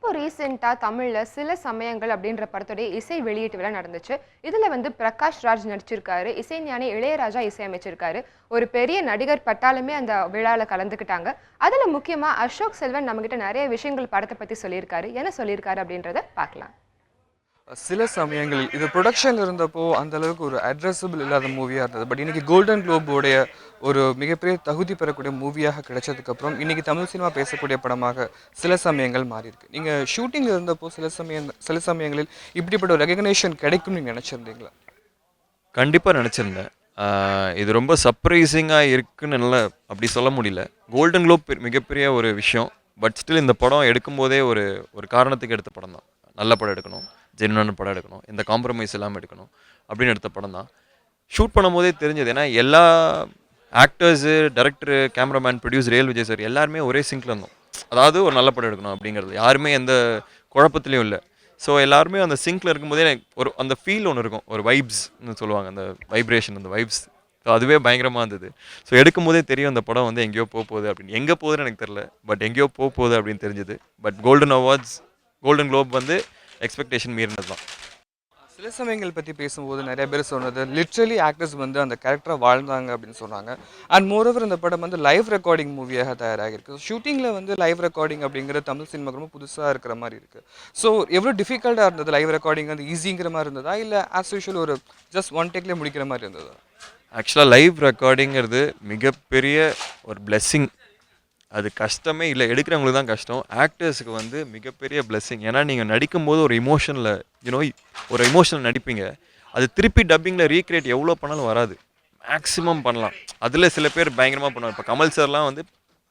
இப்போ ரீசெண்டா தமிழ்ல சில சமயங்கள் அப்படின்ற படத்துடைய இசை வெளியீட்டு விழா நடந்துச்சு. இதுல வந்து பிரகாஷ் ராஜ் நடிச்சிருக்காரு. இசைஞானி இளையராஜா இசையமைச்சிருக்காரு. ஒரு பெரிய நடிகர் பட்டாளமே அந்த விழால கலந்துக்கிட்டாங்க. அதுல முக்கியமா அசோக் செல்வன் நம்மகிட்ட நிறைய விஷயங்கள் படத்தை பத்தி சொல்லியிருக்காரு. என்ன சொல்லியிருக்காரு அப்படின்றத பார்க்கலாம். சில சமயங்களில் இது ப்ரொடக்ஷன்ல இருந்தப்போ அந்த அளவுக்கு ஒரு அட்ரஸபிள் இல்லாத மூவியாக இருந்தது. பட் இன்னைக்கு கோல்டன் குளோபோடைய ஒரு மிகப்பெரிய தகுதி பெறக்கூடிய மூவியாக கிடைச்சதுக்கப்புறம் இன்னைக்கு தமிழ் சினிமா பேசக்கூடிய படமாக சில சமயங்கள் மாறி இருக்கு. நீங்கள் ஷூட்டிங்கில் இருந்தப்போ சில சமயங்களில் இப்படிப்பட்ட ஒரு ரெகக்னேஷன் கிடைக்கும்னு நீங்கள் நினச்சிருந்தீங்களா? கண்டிப்பாக நினச்சிருந்தேன். இது ரொம்ப சர்ப்ரைசிங்காக இருக்குன்னு என்னால் அப்படி சொல்ல முடியல. கோல்டன் குளோப் மிகப்பெரிய ஒரு விஷயம். பட் ஸ்டில் இந்த படம் எடுக்கும்போதே ஒரு ஒரு காரணத்துக்கு எடுத்த படம் தான். நல்ல படம் எடுக்கணும், ஜென்யூனான படம் எடுக்கணும், எந்த காம்ப்ரமைஸ் இல்லாமல் எடுக்கணும் அப்படின்னு எடுத்த படம் தான். ஷூட் பண்ணும்போதே தெரிஞ்சது. ஏன்னா எல்லா actors, director, cameraman, producer A L Vijay sir எல்லாருமே ஒரே சிங்கில் இருந்தோம். அதாவது ஒரு நல்ல படம் எடுக்கணும் அப்படிங்கிறது யாருமே எந்த குழப்பத்துலையும் இல்லை. ஸோ எல்லாருமே அந்த சிங்கில் இருக்கும்போதே எனக்கு ஒரு அந்த ஃபீல் ஒன்று இருக்கும். ஒரு வைப்ஸ்னு சொல்லுவாங்க, அந்த வைப்ரேஷன், அந்த வைப்ஸ். ஸோ அதுவே பயங்கரமாக இருந்தது. ஸோ எடுக்கும்போதே தெரியும் அந்த படம் வந்து எங்கேயோ போகுது அப்படின்னு. எங்கே போகுதுன்னு எனக்கு தெரில, பட் எங்கேயோ போகுது அப்படின்னு தெரிஞ்சுது. பட் கோல்டன் குளோப் வந்து எக்ஸ்பெக்டேஷன் மீறினது தான். சில சமயங்கள் பற்றி பேசும்போது நிறைய பேர் சொன்னது லிட்ரலி ஆக்டர்ஸ் வந்து அந்த கேரக்டரை வாழ்ந்தாங்க அப்படின்னு சொன்னாங்க. அண்ட் மோரோவர் இந்த படம் வந்து லைவ் ரெக்கார்டிங் மூவியாக தயாராகிருக்கு. ஷூட்டிங்கில் வந்து லைவ் ரெக்கார்டிங் அப்படிங்கிற தமிழ் சினிமாக்கு ரொம்ப புதுசாக இருக்கிற மாதிரி இருக்குது. ஸோ எவ்வளோ டிஃபிகல்ட்டாக இருந்தது லைவ் ரெக்கார்டிங்? வந்து ஈஸிங்கிற மாதிரி இருந்ததா, இல்லை ஆஸ் யூஷுவல் ஒரு ஜஸ்ட் ஒன் டேக்லேயே முடிக்கிற மாதிரி இருந்ததா? ஆக்சுவலாக லைவ் ரெக்கார்டிங்கிறது மிகப்பெரிய ஒரு பிளெஸ்ஸிங். அது கஷ்டமே இல்லை, எடுக்கிறவங்களுக்கு தான் கஷ்டம். ஆக்டர்ஸுக்கு வந்து மிகப்பெரிய பிளெஸ்ஸிங். ஏன்னா நீங்கள் நடிக்கும்போது ஒரு இமோஷனில் ஒரு இமோஷனில் நடிப்பீங்க. அது திருப்பி டப்பிங்கில் ரீக்ரியேட் எவ்வளோ பண்ணாலும் வராது. மேக்ஸிமம் பண்ணலாம். அதில் சில பேர் பயங்கரமாக பண்ணுவார். இப்போ கமல் சார்லாம் வந்து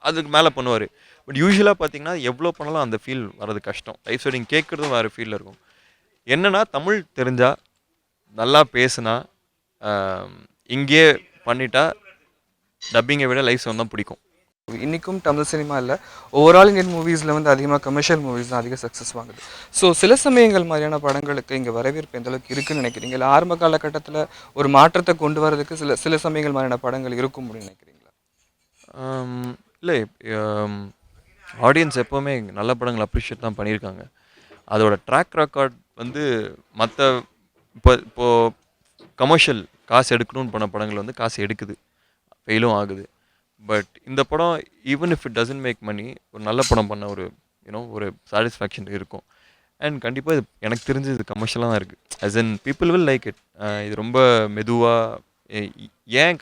அதுக்கு மேலே பண்ணுவார். பட் யூஸ்வலாக பார்த்தீங்கன்னா எவ்வளோ பண்ணாலும் அந்த ஃபீல் வர்றது கஷ்டம். லைவ் ஷூட்டிங் கேட்குறதும் வேறு ஃபீலில் இருக்கும். என்னென்னா தமிழ் தெரிஞ்சால், நல்லா பேசுனா, இங்கேயே பண்ணிட்டா டப்பிங்கை விட லைவ் சவுண்ட் தான் பிடிக்கும். இன்றைக்கும் தமிழ் சினிமா இல்லை, ஓவரால் இந்தியன் மூவிஸில் வந்து அதிகமாக கமர்ஷியல் மூவிஸ் தான் அதிக சக்ஸஸ் வாங்குது. ஸோ சில சமயங்கள் மாதிரியான படங்களுக்கு இங்கே வரவேற்பு எந்த அளவுக்கு இருக்குன்னு நினைக்கிறீங்க? இல்லை ஆரம்ப காலகட்டத்தில் ஒரு மாற்றத்தை கொண்டு வரதுக்கு சில சமயங்கள் மாதிரியான படங்கள் இருக்கும் அப்படின்னு நினைக்கிறீங்களா? இல்லை, ஆடியன்ஸ் எப்போவுமே நல்ல படங்கள் அப்ரிஷியேட் தான் பண்ணியிருக்காங்க. அதோட ட்ராக் ரெக்கார்ட் வந்து மற்ற இப்போது கமர்ஷியல் காசு எடுக்கணும்னு பண்ண படங்கள் வந்து காசு எடுக்குது, ஃபெயிலும் ஆகுது. பட் இந்த படம் even if it doesn't make money, ஒரு நல்ல படம் பண்ண ஒரு ஒரு சாட்டிஸ்ஃபேக்ஷன் இருக்கும். அண்ட் கண்டிப்பாக இது எனக்கு தெரிஞ்சு இது கமர்ஷியலாக தான் இருக்குது. As in people will like it. இது ரொம்ப மெதுவாக ஏன்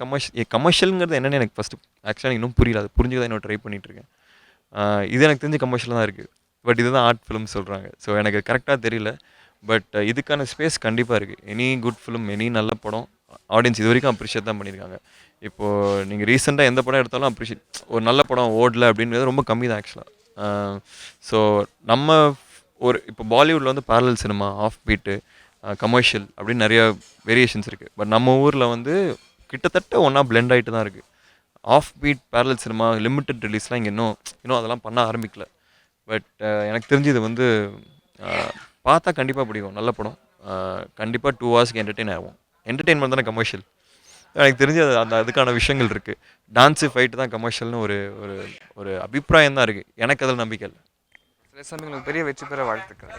கமர்ஷியலுங்கிறது என்னென்னு எனக்கு ஃபஸ்ட்டு ஆக்சுவலாக இன்னும் புரியல. அது புரிஞ்சுக்க தான் இன்னும் ட்ரை பண்ணிகிட்ருக்கேன். இது எனக்கு தெரிஞ்சு கமர்ஷியலாக தான் இருக்குது. பட் இதுதான் ஆர்ட் ஃபிலிம் சொல்கிறாங்க. ஸோ எனக்கு கரெக்டாக தெரியல. பட் இதுக்கான ஸ்பேஸ் கண்டிப்பாக இருக்குது. எனி குட் ஃபிலிம், எனி நல்ல படம் ஆடியன்ஸ் இது வரைக்கும் அப்ரிஷியேட் தான் பண்ணியிருக்காங்க. இப்போது நீங்கள் ரீசெண்டாக எந்த படம் எடுத்தாலும் அப்ரிஷியேட், ஒரு நல்ல படம் ஓடல அப்படின்றது ரொம்ப கம்மி தான் ஆக்சுவலாக. ஸோ நம்ம இப்போ பாலிவுட்டில் வந்து parallel cinema, offbeat, commercial அப்படின்னு நிறைய வேரியேஷன்ஸ் இருக்குது. பட் நம்ம ஊரில் வந்து கிட்டத்தட்ட ஒன்றா பிளெண்ட் ஆகிட்டு தான் இருக்குது. Off beat, parallel cinema, limited ரிலீஸ்லாம் இங்கே இன்னும் அதெல்லாம் பண்ண ஆரம்பிக்கல. பட் எனக்கு தெரிஞ்சு இது வந்து பார்த்தா கண்டிப்பாக பிடிக்கும். நல்ல படம். கண்டிப்பாக 2 ஹவர்ஸ்க்கு என்டர்டெயின் ஆகும். என்டர்டெயின்மெண்ட் தானே கமர்ஷியல். எனக்கு தெரிஞ்சு அதுக்கான விஷயங்கள் இருக்குது. டான்ஸு, ஃபைட்டு தான் கமர்ஷியல்னு ஒரு ஒரு ஒரு அபிப்பிராயம் தான் இருக்குது. எனக்கு அதில் நம்பிக்கை இல்லை. சில சமயங்களுக்கு பெரிய வெற்றி பெற வாழ்த்துக்கள்.